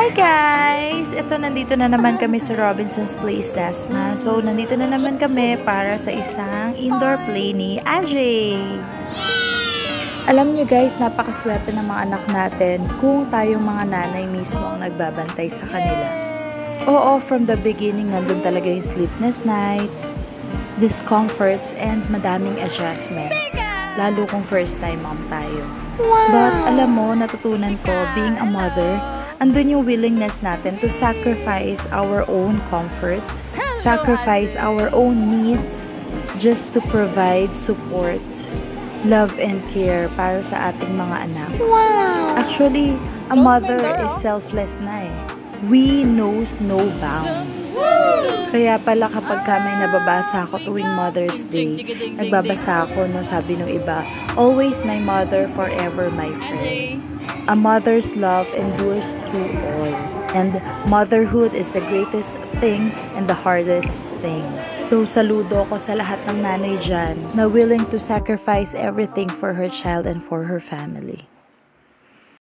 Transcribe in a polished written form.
Hi guys! Ito, nandito na naman kami sa Robinson's Place, Dasma. So, nandito na naman kami para sa isang indoor play ni Ajay. Alam nyo guys, napakaswerte ng mga anak natin kung tayong mga nanay mismo ang nagbabantay sa kanila. Oo, from the beginning, nandun talaga yung sleepless nights, discomforts, and madaming adjustments. Lalo kung first time mom tayo. But alam mo, natutunan ko, being a mother, andun yung willingness natin to sacrifice our own comfort, sacrifice our own needs, just to provide support, love and care para sa ating mga anak. Actually, a mother is selfless na eh. We knows no bounds. Kaya pala kapag may nababasa ako tuwing Mother's Day, nagbabasa ako, no, sabi ng iba, always my mother, forever my friend. A mother's love endures through all. And motherhood is the greatest thing and the hardest thing. So saludo ko sa lahat ng nanay dyan na willing to sacrifice everything for her child and for her family.